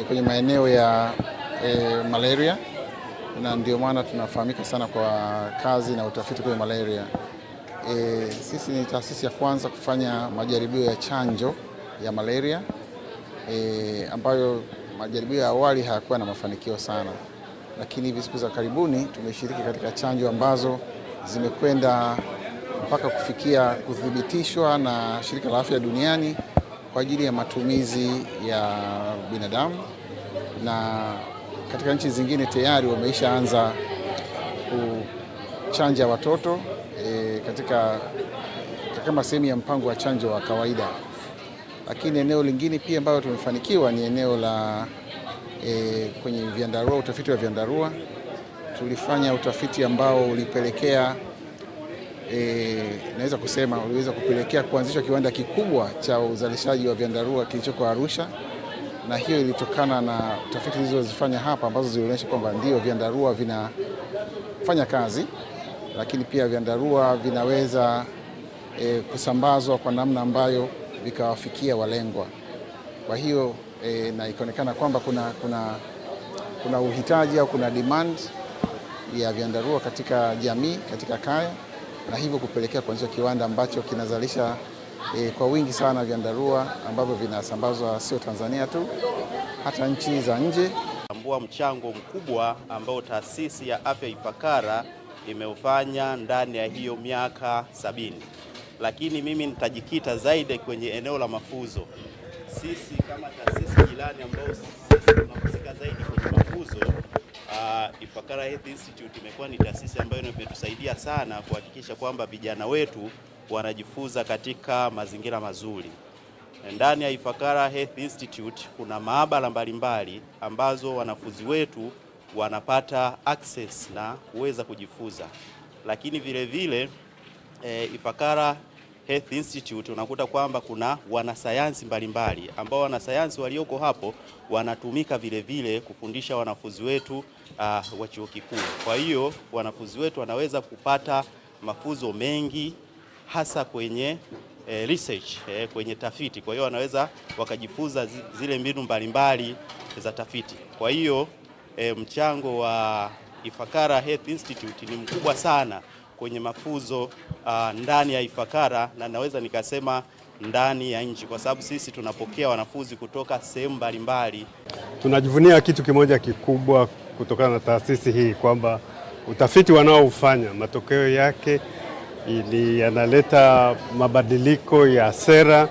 kwenye maeneo ya malaria, na ndio maana tunafahamika sana kwa kazi na utafiti kwenye malaria. Sisi ni taasisi ya kwanza kufanya majaribio ya chanjo ya malaria ambayo majaribio ya awali hayakuwa na mafanikio sana, lakini hivi siku za karibuni tumeshiriki katika chanjo ambazo zimekwenda mpaka kufikia kuthibitishwa na Shirika la Afya Duniani kwa ajili ya matumizi ya binadamu, na katika nchi zingine tayari wameishaanza kuchanja watoto kama sehemu ya mpango wa chanjo wa kawaida. Lakini eneo lingine pia ambalo tumefanikiwa ni eneo la kwenye vyandarua, utafiti wa vyandarua. Tulifanya utafiti ambao ulipelekea naweza kusema uliweza kupelekea kuanzishwa kiwanda kikubwa cha uzalishaji wa vyandarua kilichoko Arusha, na hiyo ilitokana na utafiti zilizozifanya hapa ambazo zilionyesha kwamba ndio vyandarua vinafanya kazi, lakini pia vyandarua vinaweza kusambazwa kwa namna ambayo vikawafikia walengwa. Kwa hiyo na ikaonekana kwamba kuna uhitaji au kuna demand ya vyandarua katika jamii, katika kaya, na hivyo kupelekea kuanzisha kiwanda ambacho kinazalisha kwa wingi sana vyandarua ambavyo vinasambazwa sio Tanzania tu, hata nchi za nje. Tambua mchango mkubwa ambao taasisi ya afya Ifakara imeufanya ndani ya hiyo miaka 70. Lakini mimi nitajikita zaidi kwenye eneo la mafunzo. Sisi kama taasisi jirani ambao sisi tunahusika zaidi kwenye mafunzo, Ifakara Health Institute imekuwa ni taasisi ambayo imetusaidia sana kuhakikisha kwamba vijana wetu wanajifunza katika mazingira mazuri. Ndani ya Ifakara Health Institute kuna maabara mbalimbali ambazo wanafunzi wetu wanapata access na kuweza kujifunza. Lakini vile vile Ifakara Health Institute unakuta kwamba kuna wanasayansi mbalimbali ambao wanasayansi walioko hapo wanatumika vile vile kufundisha wanafunzi wetu wa chuo kikuu. Kwa hiyo wanafunzi wetu wanaweza kupata mafunzo mengi hasa kwenye research, kwenye tafiti. Kwa hiyo wanaweza wakajifunza zile mbinu mbalimbali za tafiti. Kwa hiyo mchango wa Ifakara Health Institute ni mkubwa sana kwenye mafunzo ndani ya Ifakara, na naweza nikasema ndani ya nchi, kwa sababu sisi tunapokea wanafunzi kutoka sehemu mbalimbali. Tunajivunia kitu kimoja kikubwa kutokana na taasisi hii, kwamba utafiti wanaofanya matokeo yake yanaleta mabadiliko ya sera.